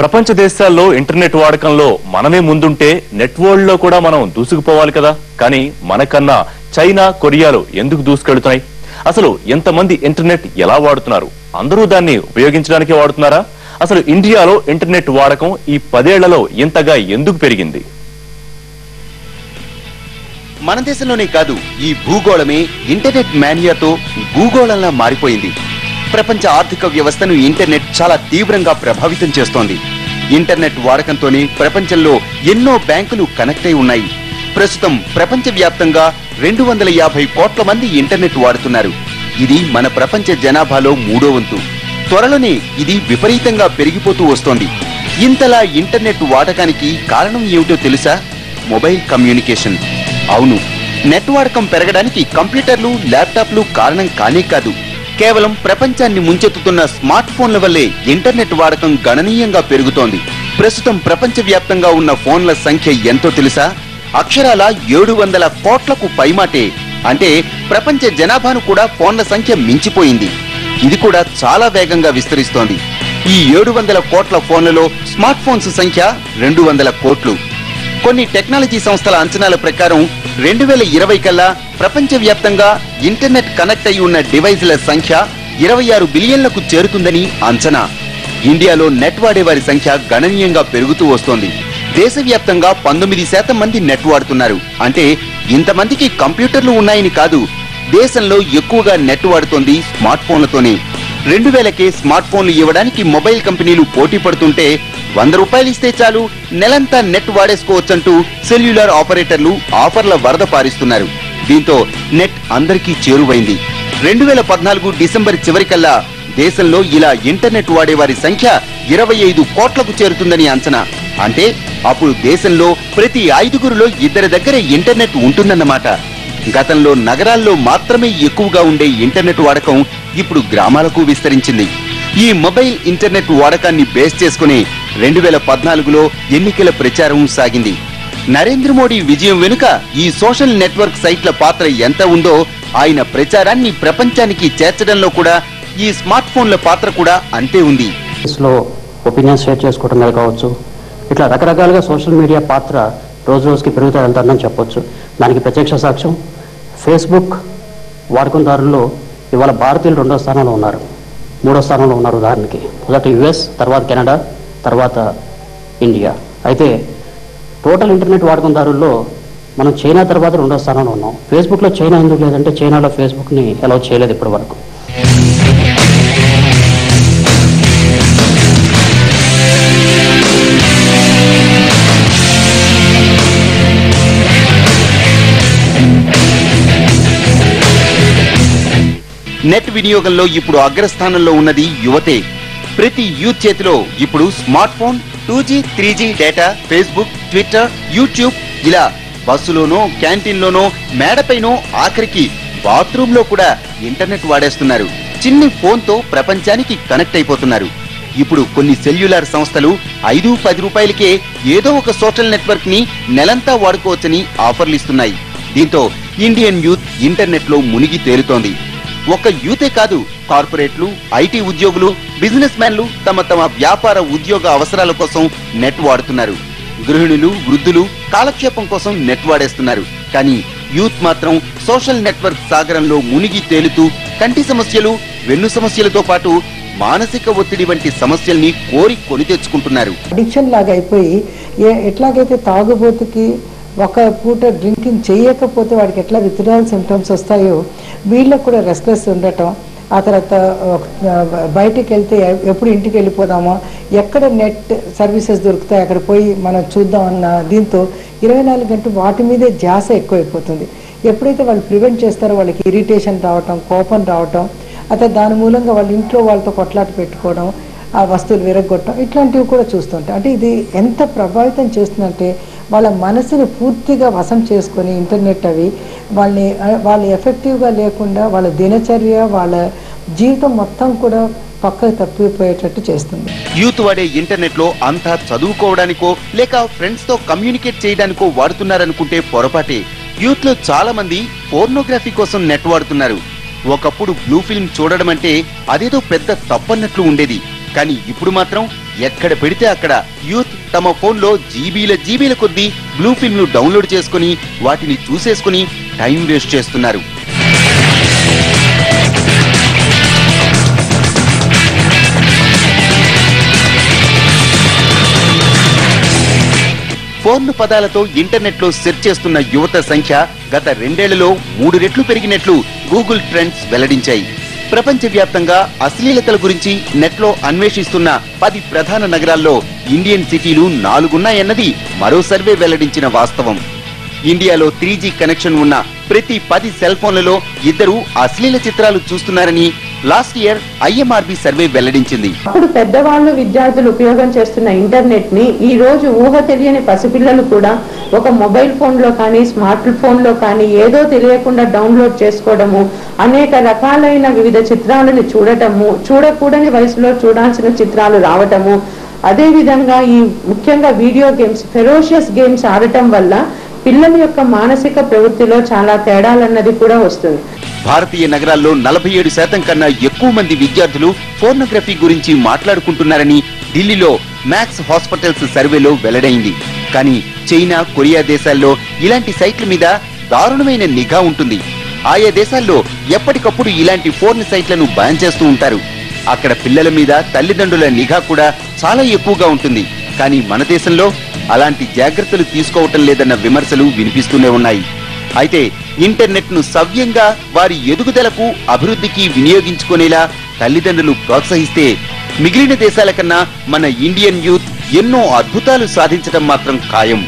ప్రపంచ దేశాల్లో ఇంటర్నెట్ వాడకంలో మనమే ముందుంటే నెట్ వరల్డ్ లో కూడా మనం దూసుకుపోవాలి కదా. కానీ మనకన్నా చైనా, కొరియాలో ఎందుకు దూసుకెళ్తున్నాయి? అసలు ఎంతమంది ఇంటర్నెట్ ఎలా వాడుతున్నారు? అందరూ దాన్ని ఉపయోగించడానికే వాడుతున్నారా? అసలు ఇండియాలో ఇంటర్నెట్ వాడకం ఈ 10 ఏళ్లలో ఇంతగా ఎందుకు పెరిగింది? మన దేశంలోనే కాదు, ఈ భూగోళమే ఇంటర్నెట్ మానియాతో భూగోళంలా మారిపోయింది. ప్రపంచ ఆర్థిక వ్యవస్థను ఇంటర్నెట్ చాలా తీవ్రంగా ప్రభావితం చేస్తోంది. ఇంటర్నెట్ వాడకంతోనే ప్రపంచంలో ఎన్నో బ్యాంకులు కనెక్ట్ అయి ఉన్నాయి. ప్రస్తుతం ప్రపంచవ్యాప్తంగా 250 కోట్ల మంది ఇంటర్నెట్ వాడుతున్నారు. ఇది మన ప్రపంచ జనాభాలో 3వ వంతు. త్వరలోనే ఇది విపరీతంగా పెరిగిపోతూ వస్తోంది. ఇంతలా ఇంటర్నెట్ వాడకానికి కారణం ఏమిటో తెలుసా? Mobile communication. అవును, నెట్ వాడకం పెరగడానికి కంప్యూటర్లు, ల్యాప్టాప్లు కారణం కానే కాదు. కేవలం ప్రపంచాన్ని ముంచెత్తుతున్న స్మార్ట్ ఫోన్ల వల్లే ఇంటర్నెట్ వాడకం గణనీయంగా పెరుగుతోంది. ప్రస్తుతం ప్రపంచవ్యాప్తంగా ఉన్న ఫోన్ల సంఖ్య ఎంతో తెలుసా? అక్షరాల 700 కోట్లకు పైమాటే. అంటే ప్రపంచ జనాభాను కూడా ఫోన్ల సంఖ్య మించిపోయింది. ఇది కూడా చాలా వేగంగా విస్తరిస్తోంది. ఈ 700 కోట్ల ఫోన్లలో స్మార్ట్ ఫోన్స్ సంఖ్య 200 కోట్లు. కొన్ని టెక్నాలజీ సంస్థల అంచనాల ప్రకారం 2020 కల్లా ప్రపంచవ్యాప్తంగా ఇంటర్నెట్ కనెక్ట్ అయి ఉన్న డివైజ్ల సంఖ్య 26 బిలియన్లకు చేరుతుందని అంచనా. ఇండియాలో నెట్ వాడేవారి సంఖ్య గణనీయంగా పెరుగుతూ వస్తోంది. దేశవ్యాప్తంగా 19% మంది నెట్ వాడుతున్నారు. అంటే ఇంతమందికి కంప్యూటర్లు ఉన్నాయని కాదు, దేశంలో ఎక్కువగా నెట్ వాడుతోంది స్మార్ట్ ఫోన్లతోనే. 2000కే స్మార్ట్ ఫోన్లు ఇవ్వడానికి మొబైల్ కంపెనీలు పోటీ పడుతుంటే 100 రూపాయలు ఇస్తే చాలు నెలంతా నెట్ వాడేసుకోవచ్చంటూ సెల్యులార్ ఆపరేటర్లు ఆఫర్ల వరద పారిస్తున్నారు. దీంతో నెట్ అందరికీ చేరువైంది. 2014 డిసెంబర్ చివరికల్లా దేశంలో ఇలా ఇంటర్నెట్ వాడేవారి సంఖ్య 25 కోట్లకు చేరుతుందని అంచనా. అంటే అప్పుడు దేశంలో ప్రతి 5గురిలో 2 దగ్గర ఇంటర్నెట్ ఉంటుందన్నమాట. గతంలో నగరాల్లో మాత్రమే ఎక్కువగా ఉండే ఇంటర్నెట్ వాడకం ఇప్పుడు గ్రామాలకు విస్తరించింది. ఈ మొబైల్ ఇంటర్నెట్ వాడకాన్ని బేస్ చేసుకుని 2014లో ఎన్నికల ప్రచారం సాగింది. నరేంద్ర మోడీ విజయం వెనుక ఈ సోషల్ నెట్వర్క్ సైట్ల పాత్ర ఎంత ఉందో, ఆయన ప్రచారాన్ని ప్రపంచానికి చేర్చడంలో కూడా ఈ స్మార్ట్ ఫోన్ల పాత్ర కూడా అంతే ఉంది. ఒపీనియన్ షేర్ చేసుకోవడం కావచ్చు, ఇట్లా రకరకాలుగా సోషల్ మీడియా పాత్ర రోజు రోజుకి పెరుగుతుందని చెప్పొచ్చు. దానికి ప్రత్యక్ష సాక్ష్యం ఫేస్బుక్ వాడుకదారుల్లో ఇవాళ భారతీయులు 2వ స్థానంలో ఉన్నారు, 3వ స్థానంలో ఉన్నారు. ఉదాహరణకి మొదట యుఎస్, తర్వాత కెనడా, తర్వాత ఇండియా. అయితే టోటల్ ఇంటర్నెట్ వాడుకదారుల్లో మనం చైనా తర్వాత 2వ స్థానంలో ఉన్నాం. ఫేస్బుక్లో చైనా ఎందుకు లేదంటే చైనాలో ఫేస్బుక్ని అలౌ చేయలేదు ఇప్పటి వరకు. నెట్ వినియోగంలో ఇప్పుడు అగ్రస్థానంలో ఉన్నది యువతే. ప్రతి యూత్ చేతిలో ఇప్పుడు smart phone, 2G, 3G data, Facebook, Twitter, YouTube, ఇలా బస్సులోనో, క్యాంటీన్లోనో, మేడపైనో, ఆఖరికి బాత్రూమ్ లో కూడా ఇంటర్నెట్ వాడేస్తున్నారు. చిన్ని ఫోన్ తో ప్రపంచానికి కనెక్ట్ అయిపోతున్నారు. ఇప్పుడు కొన్ని సెల్యులార్ సంస్థలు 5-10 రూపాయలకే ఏదో ఒక సోషల్ నెట్వర్క్ ని నెలంతా వాడుకోవచ్చని ఆఫర్లు ఇస్తున్నాయి. దీంతో ఇండియన్ యూత్ ఇంటర్నెట్ లో మునిగి తేలుతోంది. ఒక్క యూతే కాదు, కార్పొరేట్లు, ఐటీ ఉద్యోగులు, బిజినెస్ మ్యాన్లు తమ తమ వ్యాపార ఉద్యోగ అవసరాల కోసం నెట్ వాడుతున్నారు. గృహిణులు, వృద్ధులు కాలక్షేపం కోసం నెట్ వాడేస్తున్నారు. కానీ యూత్ మాత్రం సోషల్ నెట్వర్క్ సాగరంలో మునిగి తేలుతూ కంటి సమస్యలు, వెన్ను సమస్యలతో పాటు మానసిక ఒత్తిడి వంటి సమస్యల్ని కోరి కొని తెచ్చుకుంటున్నారు. అడిక్షన్ లాగా అయిపోయి ఎట్లాగైతే తాగుబోతుకి ఒక పూట డ్రింకింగ్ చేయకపోతే వాడికి ఎట్లా విత్డ్రావల్ సిమ్టమ్స్ వస్తాయో, వీళ్ళకు కూడా రెస్ట్లెస్ ఉండటం, ఆ తర్వాత బయటికి వెళ్తే ఎప్పుడు ఇంటికి వెళ్ళిపోదామో, ఎక్కడ నెట్ సర్వీసెస్ దొరుకుతాయి అక్కడ పోయి మనం చూద్దామన్న దీంతో 24 గంటలు వాటి మీదే ధ్యాస ఎక్కువైపోతుంది. ఎప్పుడైతే వాళ్ళు ప్రివెంట్ చేస్తారో వాళ్ళకి ఇరిటేషన్ రావటం, కోపం రావటం, అయితే దాని మూలంగా వాళ్ళ ఇంట్లో వాళ్ళతో కొట్లాట పెట్టుకోవడం, ఆ వస్తువులు విరగొట్టడం, ఇట్లాంటివి కూడా చూస్తుంటాం. అంటే ఇది ఎంత ప్రభావితం చేస్తుందంటే వాళ్ళ మనసును పూర్తిగా వశం చేసుకొని ఇంటర్నెట్ అవి వాళ్ళు ఎఫెక్టివ్గా లేకుండా వాళ్ళ దినచర్య, వాళ్ళ జీవితం మొత్తం కూడా పక్కకు తప్పిపోయేటట్టు చేస్తుంది. యూత్ వాడే ఇంటర్నెట్ లో అంతా చదువుకోవడానికో లేక ఫ్రెండ్స్ తో కమ్యూనికేట్ చేయడానికో వాడుతున్నారనుకుంటే పొరపాటే. యూత్ లో చాలా మంది పోర్నోగ్రఫీ కోసం నెట్ వాడుతున్నారు. ఒకప్పుడు బ్లూ ఫిల్మ్ చూడడం అంటే అదేదో పెద్ద తప్పన్నట్లు ఉండేది. కానీ ఇప్పుడు మాత్రం ఎక్కడ పెడితే అక్కడ యూత్ తమ ఫోన్లో జీబీల కొద్దీ బ్లూ ఫిల్మ్లు డౌన్లోడ్ చేసుకుని వాటిని చూసేసుకుని టైం వేస్ట్ చేస్తున్నారు. ఫోన్ పదాలతో ఇంటర్నెట్ లో సెర్చ్ చేస్తున్న యువత సంఖ్య గత 2 ఏళ్లలో 3 రెట్లు పెరిగినట్లు గూగుల్ ట్రెండ్స్ వెల్లడించాయి. ప్రపంచవ్యాప్తంగా అశ్లీలతల గురించి నెట్ లో అన్వేషిస్తున్న 10 ప్రధాన నగరాల్లో ఇండియన్ సిటీలు 4 ఉన్నాయన్నది మరో సర్వే వెల్లడించిన వాస్తవం. ఇండియాలో 3G కనెక్షన్ ఉన్న ప్రతి 10 సెల్ ఫోన్లలో 2 అశ్లీల చిత్రాలు చూస్తున్నారని లాస్ట్ ఇయర్ IMRB సర్వే వెల్లడించింది. అప్పుడు పెద్దవాళ్ళు విద్యార్థులు ఉపయోగం చేస్తున్న ఇంటర్నెట్ ని ఈ రోజు ఊహ తెలియని పసిపిల్లలు కూడా ఒక మొబైల్ ఫోన్ లో కానీ స్మార్ట్ ఫోన్ లో కానీ ఏదో తెలియకుండా డౌన్లోడ్ చేసుకోవడము, అనేక రకాలైన వివిధ చిత్రాలను చూడటము, చూడకూడని వయసులో చూడాల్సిన చిత్రాలు రావటము, అదే విధంగా ఈ ముఖ్యంగా వీడియో గేమ్స్, ఫెరోషియస్ గేమ్స్ ఆడటం వల్ల పిల్లల యొక్క మానసిక ప్రవృత్తిలో చాలా తేడాలన్నది కూడా వస్తుంది. భారతీయ నగరాల్లో 47% కన్నా ఎక్కువ మంది విద్యార్థులు పోర్నోగ్రఫీ గురించి మాట్లాడుకుంటున్నారని ఢిల్లీలో మ్యాక్స్ హాస్పిటల్స్ సర్వేలో వెల్లడైంది. కానీ చైనా, కొరియా దేశాల్లో ఇలాంటి సైట్ల మీద దారుణమైన నిఘా ఉంటుంది. ఆయా దేశాల్లో ఎప్పటికప్పుడు ఇలాంటి పోర్న్ సైట్లను బ్యాన్ చేస్తూ ఉంటారు. అక్కడ పిల్లల మీద తల్లిదండ్రుల నిఘా కూడా చాలా ఎక్కువగా ఉంటుంది. కానీ మన దేశంలో అలాంటి జాగ్రత్తలు తీసుకోవటం లేదన్న విమర్శలు వినిపిస్తూనే ఉన్నాయి. అయితే ఇంటర్నెట్ ను సవ్యంగా వారి ఎదుగుదలకు, అభివృద్ధికి వినియోగించుకునేలా తల్లిదండ్రులు ప్రోత్సహిస్తే మిగిలిన దేశాల కన్నా మన ఇండియన్ యూత్ ఎన్నో అద్భుతాలు సాధించడం మాత్రం ఖాయం.